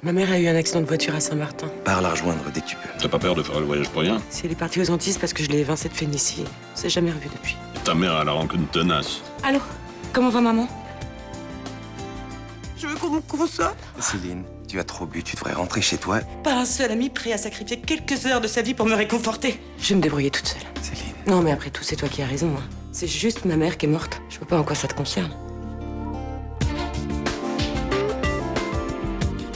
Ma mère a eu un accident de voiture à Saint-Martin. Pars la rejoindre dès que tu peux. T'as pas peur de faire le voyage pour rien? Si elle est partie aux Antilles, c'est parce que je l'ai évincée de Phénicie. On s'est jamais revus depuis. Ta mère a la rancune tenace. Allô? Comment va maman? Je veux qu'on me console. Céline, tu as trop bu, tu devrais rentrer chez toi. Pas un seul ami prêt à sacrifier quelques heures de sa vie pour me réconforter. Je vais me débrouiller toute seule. Céline. Non, mais après tout, c'est toi qui as raison. Hein. C'est juste ma mère qui est morte. Je vois pas en quoi ça te concerne.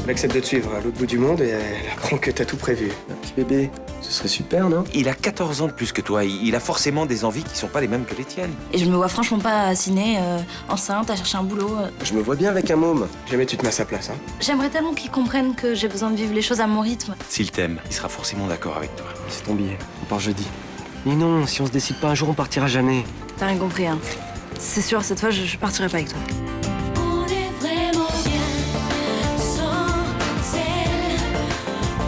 Elle accepte de te suivre à l'autre bout du monde et elle apprend que t'as tout prévu. Un petit bébé, ce serait super, non? Il a 14 ans de plus que toi. Il a forcément des envies qui sont pas les mêmes que les tiennes. Et je me vois franchement pas à ciné, enceinte, à chercher un boulot. Je me vois bien avec un môme. Jamais tu te mets à sa place, hein. J'aimerais tellement qu'ils comprennent que j'ai besoin de vivre les choses à mon rythme. S'il t'aime, il sera forcément d'accord avec toi. C'est ton billet. On part jeudi. Mais non, si on se décide pas un jour, on partira jamais. T'as rien compris, hein. C'est sûr, cette fois, je partirai pas avec toi. On est vraiment bien sans celle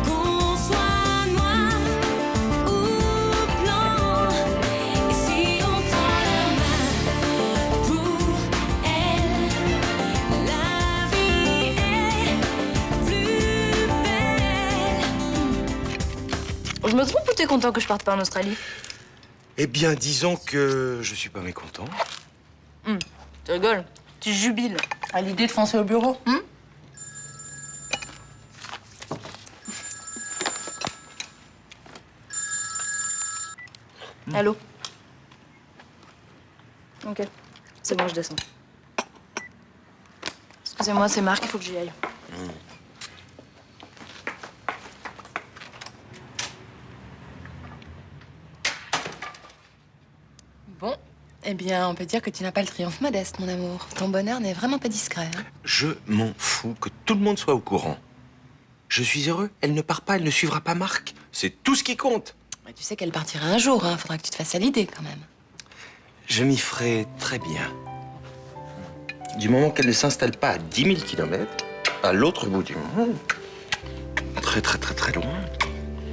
qu'on soit noir ou blanc. Et si on tend la main pour elle, la vie est plus belle. Je me trompe ou t'es content que je parte pas en Australie? Eh bien, disons que je suis pas mécontent. Tu rigoles. Tu jubiles. À l'idée de foncer au bureau? Allô? Ok. C'est bon, je descends. Excusez-moi, c'est Marc, il faut que j'y aille. Bon, eh bien, on peut dire que tu n'as pas le triomphe modeste, mon amour. Ton bonheur n'est vraiment pas discret. Hein. Je m'en fous que tout le monde soit au courant. Je suis heureux. Elle ne part pas, elle ne suivra pas Marc. C'est tout ce qui compte. Mais tu sais qu'elle partira un jour, hein. Faudra que tu te fasses à l'idée, quand même. Je m'y ferai très bien. Du moment qu'elle ne s'installe pas à 10 000 kilomètres, à l'autre bout du monde, très très très très loin.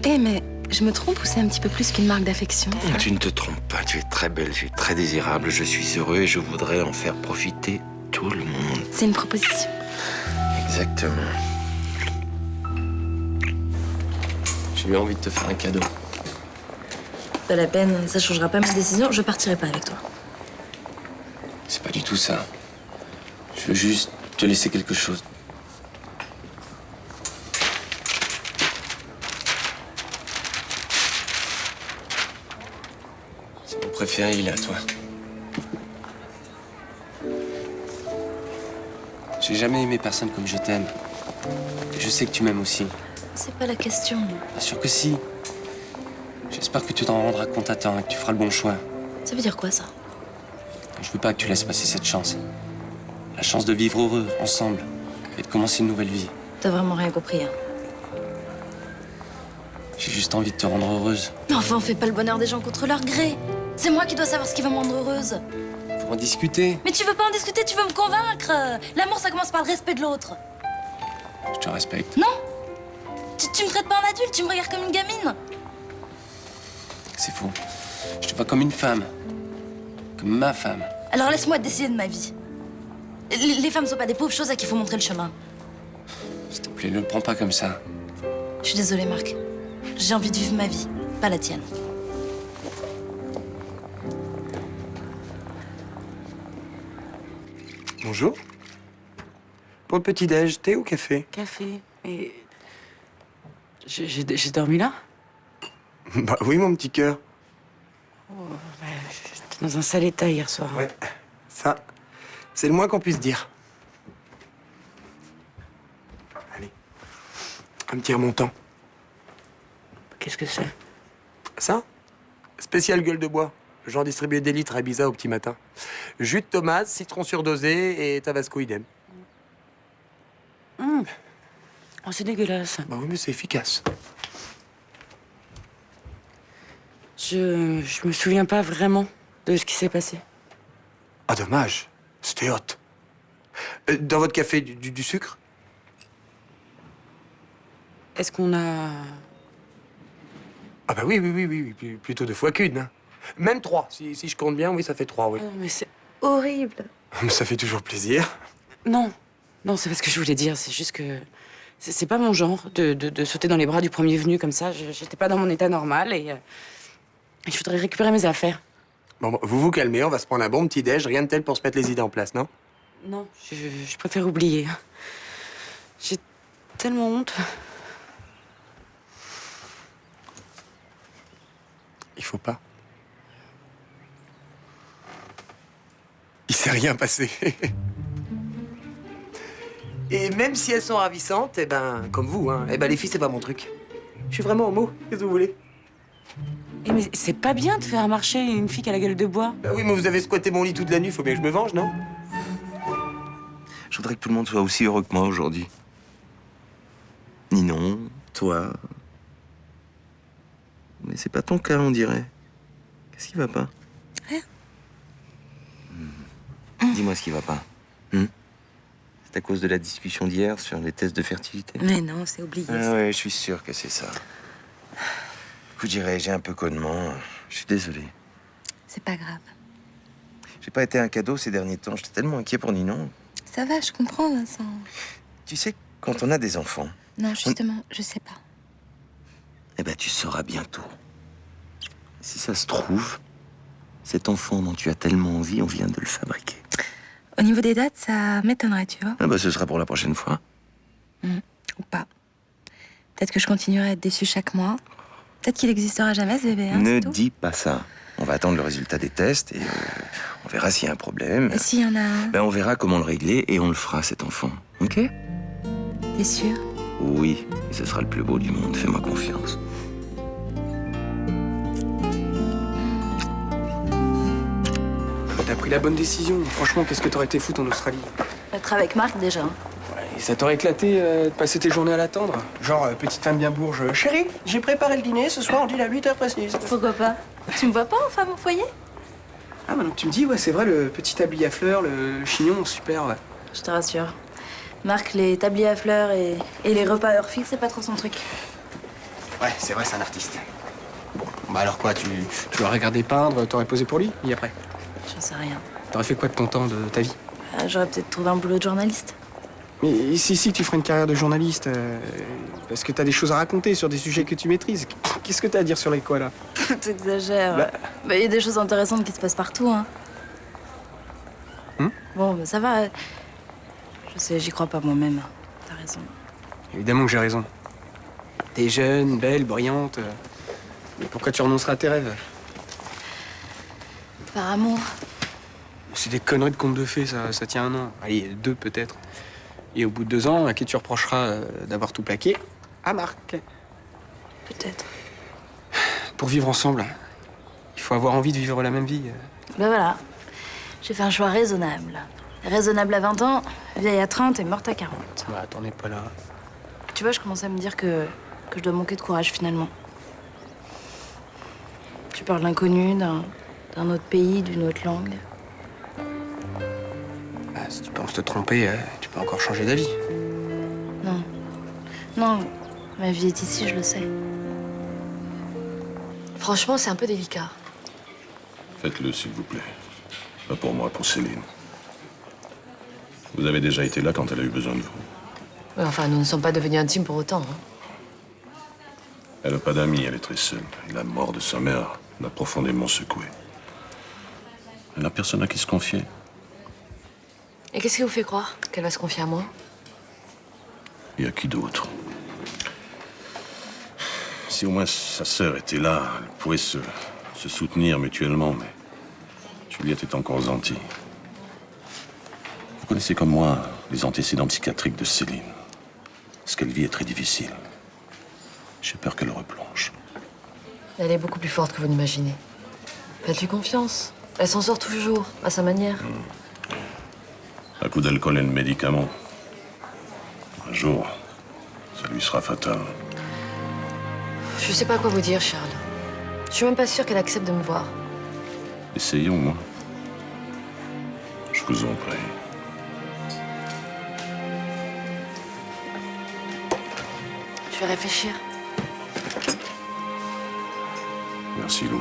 Eh, mais je me trompe ou c'est un petit peu plus qu'une marque d'affection, ça? Tu ne te trompes pas, tu es très belle, tu es très désirable, je suis heureux et je voudrais en faire profiter tout le monde. C'est une proposition. Exactement. J'ai eu envie de te faire un cadeau. Pas la peine, ça changera pas ma décision, je partirai pas avec toi. C'est pas du tout ça. Je veux juste te laisser quelque chose. C'est mon préféré, il est à toi. J'ai jamais aimé personne comme je t'aime. Et je sais que tu m'aimes aussi. C'est pas la question. Bien sûr que si. J'espère que tu t'en rendras compte à temps et que tu feras le bon choix. Ça veut dire quoi, ça? Je veux pas que tu laisses passer cette chance. La chance de vivre heureux, ensemble, et de commencer une nouvelle vie. T'as vraiment rien compris, hein. J'ai juste envie de te rendre heureuse. Mais enfin, on fait pas le bonheur des gens contre leur gré. C'est moi qui dois savoir ce qui va me rendre heureuse. Faut en discuter. Mais tu veux pas en discuter, tu veux me convaincre. L'amour, ça commence par le respect de l'autre. Je te respecte. Non? Tu me traites pas en adulte, tu me regardes comme une gamine. C'est faux. Je te vois comme une femme. Comme ma femme. Alors laisse-moi décider de ma vie. Les femmes sont pas des pauvres choses à qui il faut montrer le chemin. S'il te plaît, ne le prends pas comme ça. Je suis désolée, Marc. J'ai envie de vivre ma vie, pas la tienne. Bonjour. Pour le petit-déj, thé ou café? Café. Et. J'ai dormi là? Bah oui, mon petit cœur. J'étais dans un sale état hier soir. Ouais, ça, c'est le moins qu'on puisse dire. Allez, un petit remontant. Qu'est-ce que c'est? Ça? Spécial gueule de bois. Le genre distribué des litres à Ibiza au petit matin. Jus de tomate, citron surdosé et tabasco idem. Oh, c'est dégueulasse. Bah oui, mais c'est efficace. Je me souviens pas vraiment de ce qui s'est passé. Ah, dommage. C'était hot. Dans votre café, du sucre? Est-ce qu'on a... Ah bah oui, plutôt 2 fois qu'une. Hein. Même 3, si je compte bien, oui, ça fait 3, oui. Oh, mais c'est horrible. Mais ça fait toujours plaisir. Non, c'est pas ce que je voulais dire. C'est juste que C'est pas mon genre de sauter dans les bras du premier venu comme ça. J'étais pas dans mon état normal et je voudrais récupérer mes affaires. Bon, vous vous calmez, on va se prendre un bon petit déj, rien de tel pour se mettre les idées en place, non? Non, je préfère oublier. J'ai tellement honte. Il faut pas. Il s'est rien passé. Et même si elles sont ravissantes, eh ben, comme vous, hein, eh ben, les filles, c'est pas mon truc. Je suis vraiment homo, qu'est-ce que vous voulez? Eh, mais c'est pas bien de faire marcher une fille qui a la gueule de bois. Bah oui, mais vous avez squatté mon lit toute la nuit, faut bien que je me venge, non? Je voudrais que tout le monde soit aussi heureux que moi aujourd'hui. Ninon, toi. Mais c'est pas ton cas, on dirait. Qu'est-ce qui va pas? Rien. Dis-moi ce qui va pas. C'est à cause de la discussion d'hier sur les tests de fertilité? Mais non, c'est oublié. Ah ouais, je suis sûr que c'est ça. Vous direz, j'ai un peu connement. Je suis désolé. C'est pas grave. J'ai pas été un cadeau ces derniers temps. J'étais tellement inquiet pour Ninon. Ça va, je comprends, Vincent. Tu sais, quand on a des enfants, Non, justement, je sais pas. eh ben, tu sauras bientôt. Si ça se trouve, cet enfant dont tu as tellement envie, on vient de le fabriquer. Au niveau des dates, ça m'étonnerait, tu vois. Ah bah, ce sera pour la prochaine fois. Ou pas. Peut-être que je continuerai à être déçue chaque mois. Peut-être qu'il existera jamais, ce bébé, hein, Ne c'est tout. dis pas ça. On va attendre le résultat des tests et on verra s'il y a un problème. Et s'il y en a un, Ben, on verra comment le régler et on le fera, cet enfant. Ok? t'es sûr? Oui, et ce sera le plus beau du monde. Fais-moi confiance. T'as pris la bonne décision. Franchement, qu'est-ce que t'aurais été foutre en Australie? Être avec Marc, déjà. Et ça t'aurait éclaté de passer tes journées à l'attendre? Genre, petite femme bien bourge. Chérie, j'ai préparé le dîner, ce soir on dîne à 8h précises. Pourquoi pas? Tu me vois pas en femme au foyer? Ah, maintenant que tu me dis, ouais, c'est vrai, le petit tablier à fleurs, le chignon, super, ouais. Je te rassure. Marc, les tabliers à fleurs et les repas à heure fixe, c'est pas trop son truc. Ouais, c'est vrai, c'est un artiste. Bon, bah alors quoi, tu l'aurais regardé peindre, t'aurais posé pour lui, et après? J'en sais rien. T'aurais fait quoi de ton temps, de ta vie? J'aurais peut-être trouvé un boulot de journaliste. Mais si tu ferais une carrière de journaliste, parce que t'as des choses à raconter sur des sujets que tu maîtrises. Qu'est-ce que t'as à dire sur les koalas? T'exagères. Bah, y a des choses intéressantes qui se passent partout, hein. Bon, bah, ça va. Je sais, j'y crois pas moi-même. T'as raison. Évidemment que j'ai raison. T'es jeune, belle, brillante. Mais pourquoi tu renonceras à tes rêves? Par amour. C'est des conneries de contes de fées, ça tient un an. Allez, 2 peut-être. Et au bout de 2 ans, à qui tu reprocheras d'avoir tout plaqué? À Marc. Peut-être. Pour vivre ensemble, il faut avoir envie de vivre la même vie. Bah voilà. J'ai fait un choix raisonnable. Raisonnable à 20 ans, vieille à 30 et morte à 40. Bah, t'en es pas là. Tu vois, je commence à me dire que je dois manquer de courage finalement. Tu parles d'inconnu, d'un autre pays, d'une autre langue. Bah, si tu penses te tromper, tu peux encore changer d'avis. Non. Non, ma vie est ici, je le sais. Franchement, c'est un peu délicat. Faites-le, s'il vous plaît. Pas pour moi, pour Céline. Vous avez déjà été là quand elle a eu besoin de vous. Ouais, enfin, nous ne sommes pas devenus intimes pour autant. Hein. Elle n'a pas d'amis, elle est très seule. Et la mort de sa mère l'a profondément secouée. Elle n'a personne à qui se confier. Et qu'est-ce qui vous fait croire qu'elle va se confier à moi? Et à qui d'autre? Si au moins sa sœur était là, elle pourrait se soutenir mutuellement, mais Juliette est encore aux Antilles. Vous connaissez comme moi les antécédents psychiatriques de Céline. Ce qu'elle vit est très difficile. J'ai peur qu'elle replonge. Elle est beaucoup plus forte que vous n'imaginez. Faites-lui confiance. Elle s'en sort toujours, à sa manière. Un coup d'alcool et de médicaments. Un jour, ça lui sera fatal. Je sais pas quoi vous dire, Charles. Je suis même pas sûre qu'elle accepte de me voir. Essayons, moi. Je vous en prie. Je vais réfléchir. Merci, Luna.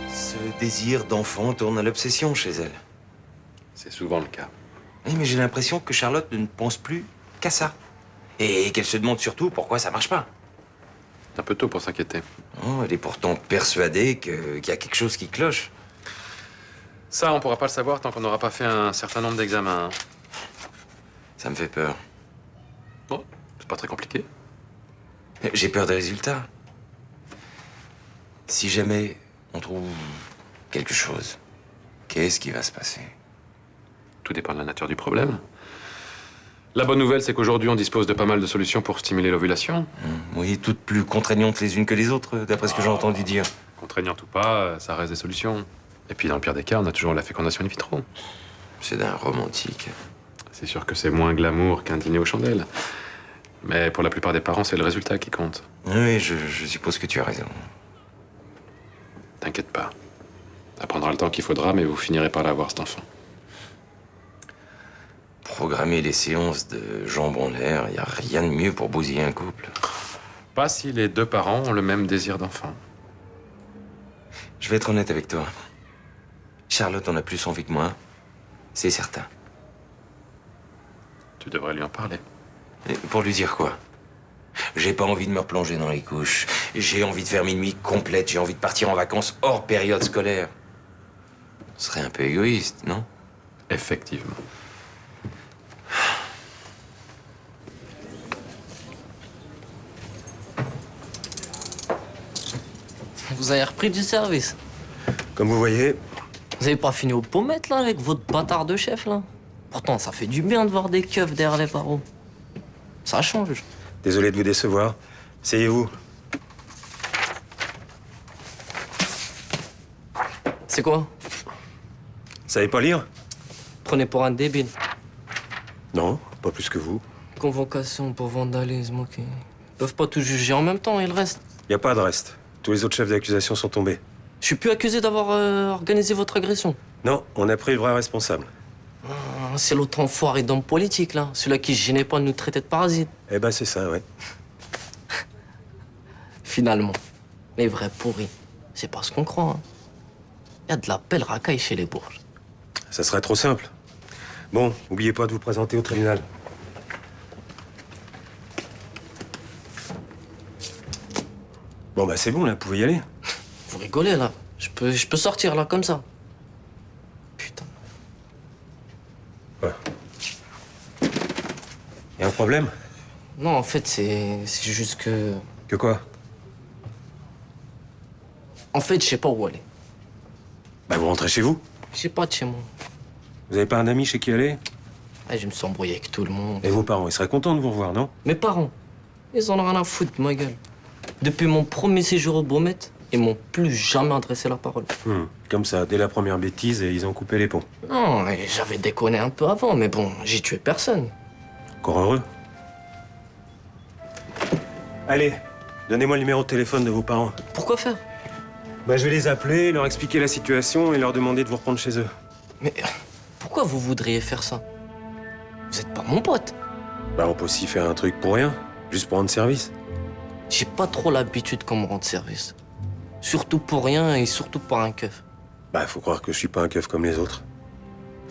Ce désir d'enfant tourne à l'obsession chez elle. C'est souvent le cas. Oui, mais j'ai l'impression que Charlotte ne pense plus qu'à ça. Et qu'elle se demande surtout pourquoi ça marche pas. C'est un peu tôt pour s'inquiéter. Oh, elle est pourtant persuadée qu'il y a quelque chose qui cloche. Ça, on pourra pas le savoir tant qu'on n'aura pas fait un certain nombre d'examens. Hein. Ça me fait peur. Bon, c'est pas très compliqué. J'ai peur des résultats. Si jamais on trouve quelque chose, qu'est-ce qui va se passer? Tout dépend de la nature du problème. La bonne nouvelle, c'est qu'aujourd'hui, on dispose de pas mal de solutions pour stimuler l'ovulation. Oui, toutes plus contraignantes les unes que les autres, d'après ce que j'ai entendu dire. Contraignante ou pas, ça reste des solutions. Et puis, dans le pire des cas, on a toujours la fécondation in vitro. C'est d'un romantique. C'est sûr que c'est moins glamour qu'un dîner aux chandelles. Mais pour la plupart des parents, c'est le résultat qui compte. Oui, je suppose que tu as raison. T'inquiète pas. Ça prendra le temps qu'il faudra, mais vous finirez par l'avoir, cet enfant. Programmer les séances de jambes en l'air, y a rien de mieux pour bousiller un couple. Pas si les deux parents ont le même désir d'enfant. Je vais être honnête avec toi. Charlotte en a plus envie que moi, c'est certain. Tu devrais lui en parler. Et pour lui dire quoi? J'ai pas envie de me replonger dans les couches. J'ai envie de faire mes nuits complètes. J'ai envie de partir en vacances hors période scolaire. Ce serait un peu égoïste, non? Effectivement. Vous avez repris du service. Comme vous voyez, Vous avez pas fini aux pommettes, là, avec votre bâtard de chef, là? Pourtant, ça fait du bien de voir des keufs derrière les barreaux. Ça change. désolé de vous décevoir. Asseyez-vous. C'est quoi? Vous savez pas lire? Prenez pour un débile. Non, pas plus que vous. Convocation pour vandalisme, ok. Ils peuvent pas tout juger en même temps, et le reste. Y a pas de reste. Tous les autres chefs d'accusation sont tombés. Je suis plus accusé d'avoir organisé votre agression. Non, on a pris le vrai responsable. Ah, c'est l'autre enfoiré d'homme politique, là. Celui-là qui se gênait pas de nous traiter de parasites. Eh ben, c'est ça, ouais. Finalement, les vrais pourris, c'est pas ce qu'on croit. Hein. Y a de la belle racaille chez les bourges. Ça serait trop simple. Bon, oubliez pas de vous présenter au tribunal. Bon, bah, c'est bon, là, vous pouvez y aller. Vous rigolez, là. Je peux sortir, là, comme ça. Putain. Y a un problème? Non, en fait, c'est juste que... Que quoi? En fait, je sais pas où aller. Bah, vous rentrez chez vous. Je sais pas de chez moi. Vous avez pas un ami chez qui aller? Ah, je me suis embrouillé avec tout le monde. Et vos parents, ils seraient contents de vous revoir, non? Mes parents, ils en ont rien à foutre de ma gueule. Depuis mon premier séjour au Baumette, ils m'ont plus jamais adressé la parole. Comme ça, dès la première bêtise, et ils ont coupé les ponts. Non, et j'avais déconné un peu avant, mais bon, j'ai tué personne. Encore heureux. Allez, donnez-moi le numéro de téléphone de vos parents. Pourquoi faire? Bah, je vais les appeler, leur expliquer la situation et leur demander de vous reprendre chez eux. Mais pourquoi vous voudriez faire ça? Vous êtes pas mon pote. Bah, on peut aussi faire un truc pour rien, juste pour rendre service. J'ai pas trop l'habitude qu'on me rende service. Surtout pour rien et surtout pour un keuf. Bah, faut croire que je suis pas un keuf comme les autres.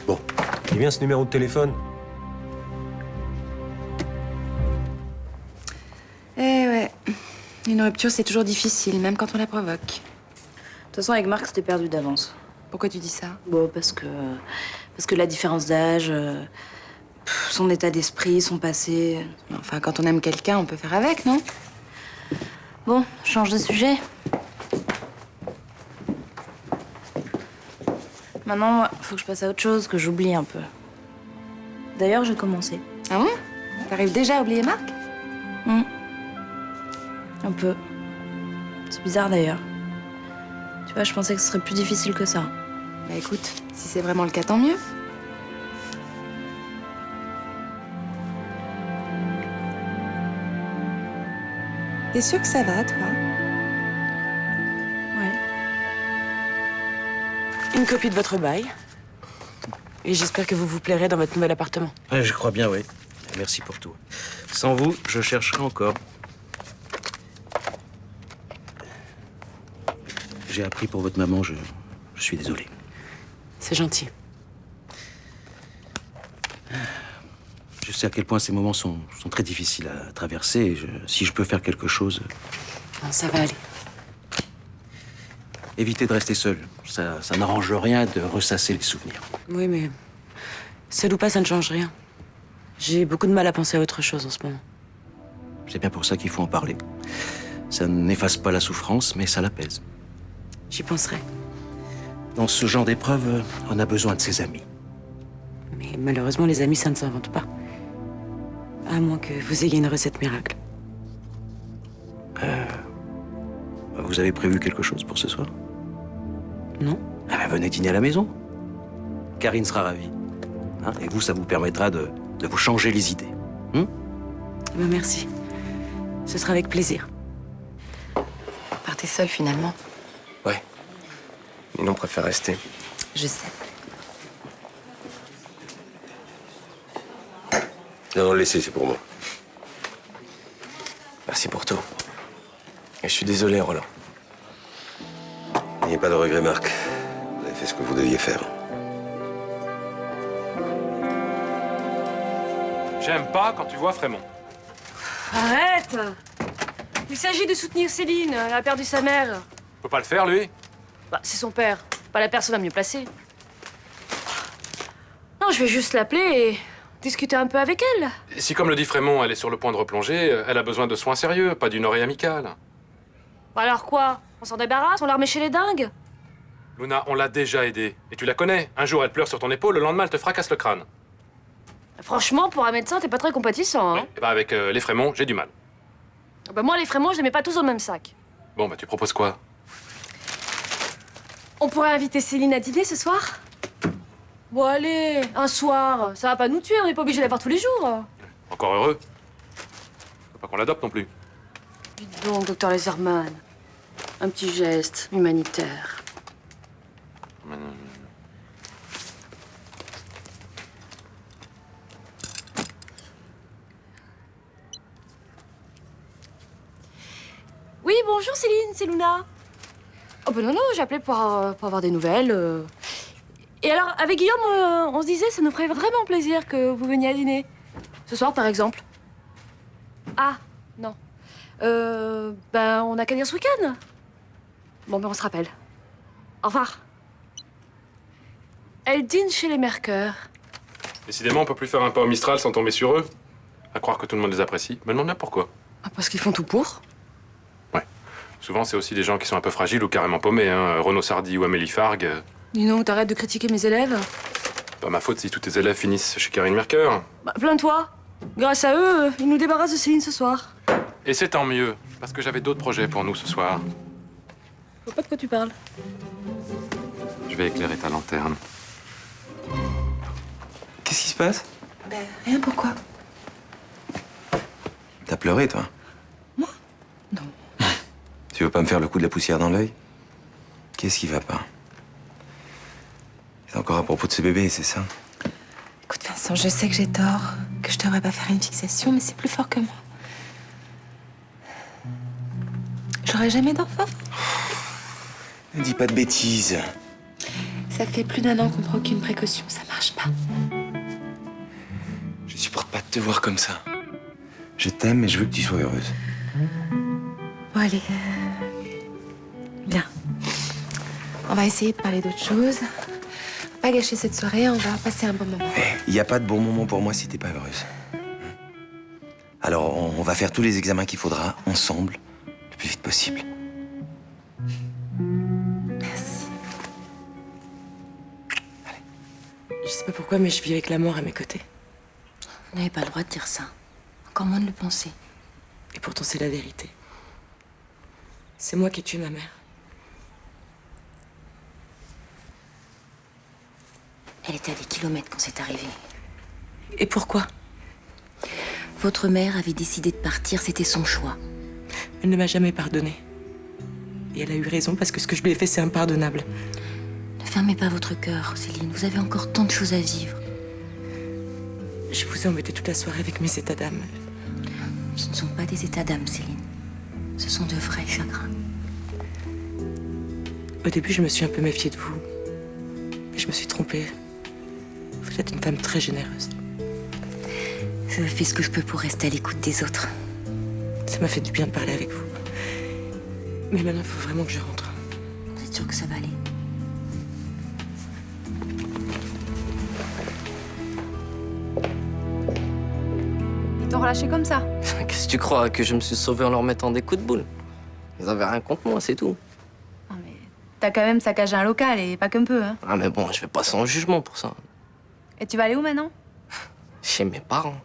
Bon, il vient ce numéro de téléphone. Eh ouais. Une rupture, c'est toujours difficile, même quand on la provoque. De toute façon, avec Marc, c'était perdu d'avance. Pourquoi tu dis ça? Bon, parce que la différence d'âge, son état d'esprit, son passé. Enfin, quand on aime quelqu'un, on peut faire avec, non? Bon, change de sujet. Maintenant, faut que je passe à autre chose, que j'oublie un peu. D'ailleurs, j'ai commencé. Ah bon? T'arrives déjà à oublier Marc? Un peu. C'est bizarre d'ailleurs. Tu vois, je pensais que ce serait plus difficile que ça. Bah écoute, si c'est vraiment le cas, tant mieux. T'es sûr que ça va, toi? Ouais. Une copie de votre bail. Et j'espère que vous vous plairez dans votre nouvel appartement. Ouais, je crois bien, oui. Merci pour tout. Sans vous, je chercherai encore. J'ai appris pour votre maman, je Je suis désolé. C'est gentil. Je sais à quel point ces moments sont très difficiles à traverser. Et si je peux faire quelque chose, Non, ça va aller. évitez de rester seul. Ça n'arrange rien de ressasser les souvenirs. Oui, mais seul ou pas, ça ne change rien. J'ai beaucoup de mal à penser à autre chose en ce moment. C'est bien pour ça qu'il faut en parler. Ça n'efface pas la souffrance, mais ça l'apaise. J'y penserai. Dans ce genre d'épreuve, on a besoin de ses amis. Mais malheureusement, les amis, ça ne s'invente pas. À moins que vous ayez une recette miracle. Vous avez prévu quelque chose pour ce soir? Non. Ah ben, venez dîner à la maison. Karine sera ravie. Hein, et vous, ça vous permettra de vous changer les idées. Ben, merci. Ce sera avec plaisir. Partez seul finalement. Ouais. Ninon préfère rester. Je sais. Non, laissez, c'est pour moi. Merci pour tout. Et je suis désolé, Roland. N'ayez pas de regret, Marc. Vous avez fait ce que vous deviez faire. J'aime pas quand tu vois Frémont. Arrête! Il s'agit de soutenir Céline, elle a perdu sa mère. Faut pas le faire, lui. Bah, c'est son père, pas la personne la mieux placée. Non, je vais juste l'appeler et discuter un peu avec elle. Et si, comme le dit Frémont, elle est sur le point de replonger, elle a besoin de soins sérieux, pas d'une oreille amicale. Bah alors quoi? On s'en débarrasse? On la remet chez les dingues? Luna, on l'a déjà aidée. Et tu la connais. Un jour, elle pleure sur ton épaule, le lendemain, elle te fracasse le crâne. Franchement, pour un médecin, t'es pas très compatissant, hein? Et bah, avec les Frémont, j'ai du mal. Bah moi, les Frémonts, je les mets pas tous dans le même sac. Bon, bah, tu proposes quoi? On pourrait inviter Céline à dîner ce soir? Bon, allez, un soir. Ça va pas nous tuer, on n'est pas obligé de la voir tous les jours. Encore heureux. Faut pas qu'on l'adopte non plus. Dites donc, docteur Laserman. Un petit geste humanitaire. Oui, bonjour Céline, c'est Luna. Oh ben non, j'appelais pour avoir des nouvelles. Et alors, avec Guillaume, on se disait, ça nous ferait vraiment plaisir que vous veniez à dîner. Ce soir, par exemple. Ah, non. Ben, on n'a qu'à dire ce week-end. Bon, ben, on se rappelle. Au revoir. Elle dîne chez les Mercœurs. Décidément, on peut plus faire un pas au Mistral sans tomber sur eux. À croire que tout le monde les apprécie. Me demande bien pourquoi. Ah, parce qu'ils font tout pour. Souvent, c'est aussi des gens qui sont un peu fragiles ou carrément paumés. Hein. Renaud Sardy ou Amélie Fargue. Dis-nous, t'arrêtes de critiquer mes élèves. Pas ma faute si tous tes élèves finissent chez Karine Mercœur. Bah, plains-toi. Grâce à eux, ils nous débarrassent de Céline ce soir. Et c'est tant mieux, parce que j'avais d'autres projets pour nous ce soir. Je vois pas de quoi tu parles. Je vais éclairer ta lanterne. Qu'est-ce qui se passe? Ben, rien, pourquoi? T'as pleuré, toi? Moi? Non. Tu veux pas me faire le coup de la poussière dans l'œil? Qu'est-ce qui va pas? C'est encore à propos de ce bébé, c'est ça? Écoute, Vincent, je sais que j'ai tort, que je devrais pas faire une fixation, mais c'est plus fort que moi. J'aurai jamais d'enfant. Ne dis pas de bêtises. Ça fait plus d'1 an qu'on prend aucune précaution, ça marche pas. Je supporte pas de te voir comme ça. Je t'aime et je veux que tu sois heureuse. Bon, allez. Bien. On va essayer de parler d'autre chose. Pas gâcher cette soirée, on va passer un bon moment. Il n'y a pas de bon moment pour moi si t'es pas heureuse. Alors, on va faire tous les examens qu'il faudra, ensemble, le plus vite possible. Merci. Je sais pas pourquoi, mais je vis avec la mort à mes côtés. Vous n'avez pas le droit de dire ça. Encore moins de le penser. Et pourtant, c'est la vérité. C'est moi qui ai tué ma mère. Elle était à des kilomètres quand c'est arrivé. Et pourquoi? Votre mère avait décidé de partir, c'était son choix. Elle ne m'a jamais pardonné. Et elle a eu raison, parce que ce que je lui ai fait, c'est impardonnable. Ne fermez pas votre cœur, Céline. Vous avez encore tant de choses à vivre. Je vous ai embêté toute la soirée avec mes états d'âme. Ce ne sont pas des états d'âme, Céline. Ce sont de vrais chagrins. Au début, je me suis un peu méfiée de vous. Mais je me suis trompée. Vous êtes une femme très généreuse. Je fais ce que je peux pour rester à l'écoute des autres. Ça m'a fait du bien de parler avec vous. Mais maintenant, il faut vraiment que je rentre. Vous êtes sûr que ça va aller? Ils t'ont relâché comme ça. Qu'est-ce que tu crois, que je me suis sauvé en leur mettant des coups de boule? Ils avaient rien contre moi, c'est tout. Non mais t'as quand même saccagé un local et pas qu'un peu, hein. Ah mais bon, je vais passer en jugement pour ça. Et tu vas aller où maintenant? Chez mes parents.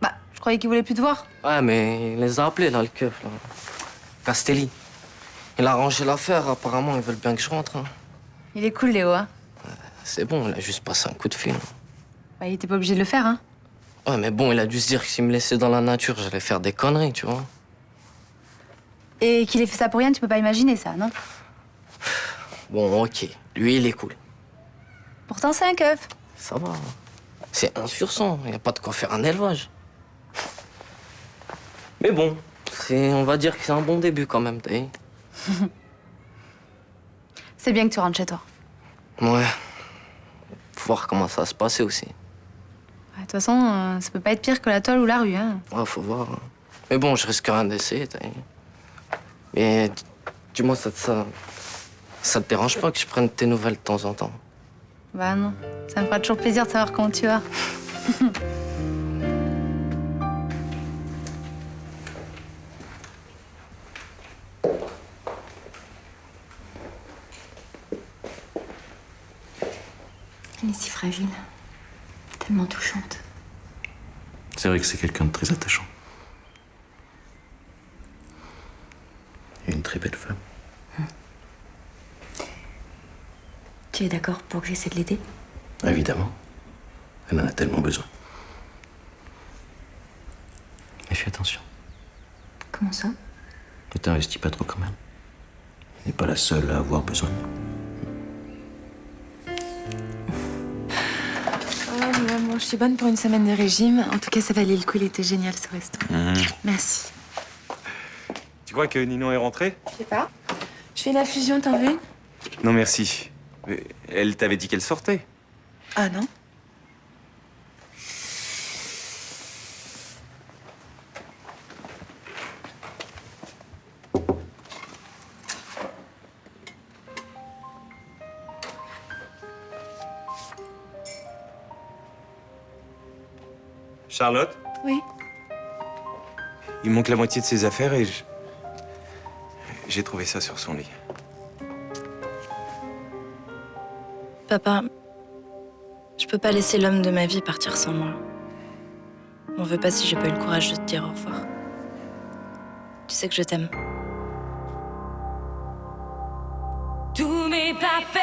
Bah, je croyais qu'ils voulaient plus te voir. Ouais, mais il les a appelés, là, le keuf, là. Castelli. Il a arrangé l'affaire, apparemment, ils veulent bien que je rentre. Hein. Il est cool, Léo, hein. C'est bon, il a juste passé un coup de fil. Bah, il était pas obligé de le faire, hein. Ouais, mais bon, il a dû se dire que s'il me laissait dans la nature, j'allais faire des conneries, tu vois. Et qu'il ait fait ça pour rien, tu peux pas imaginer ça, non? Bon, ok. Lui, il est cool. Pourtant, c'est un keuf. Ça va. C'est 1 sur 100. Il n'y a pas de quoi faire un élevage. Mais bon, on va dire que c'est un bon début quand même, t'as vu. C'est bien que tu rentres chez toi. Ouais. Faut voir comment ça va se passer aussi. De toute façon, ça peut pas être pire que la toile ou la rue, hein. Ouais, faut voir. Hein. Mais bon, je risque rien d'essayer, t'as vu. Mais dis-moi, ça te dérange pas que je prenne tes nouvelles de temps en temps? Bah non, ça me fera toujours plaisir de savoir comment tu vas. Elle est si fragile, tellement touchante. C'est vrai que c'est quelqu'un de très attachant. Et une très belle femme. Tu es d'accord pour que j'essaie de l'aider? Évidemment. Elle en a tellement besoin. Mais fais attention. Comment ça? Ne t'investis pas trop quand même. Elle n'est pas la seule à avoir besoin. Je suis bonne pour une semaine de régime. En tout cas, ça valait le coup. Il était génial, ce resto. Merci. Tu crois que Ninon est rentrée? Je sais pas. Je fais la fusion, t'en veux une? Non, merci. Mais elle t'avait dit qu'elle sortait. Ah non? Charlotte? Oui. Il manque la moitié de ses affaires et j'ai trouvé ça sur son lit. Papa, je peux pas laisser l'homme de ma vie partir sans moi. M'en veux pas si j'ai pas eu le courage de te dire au revoir. Tu sais que je t'aime. Tous mes papels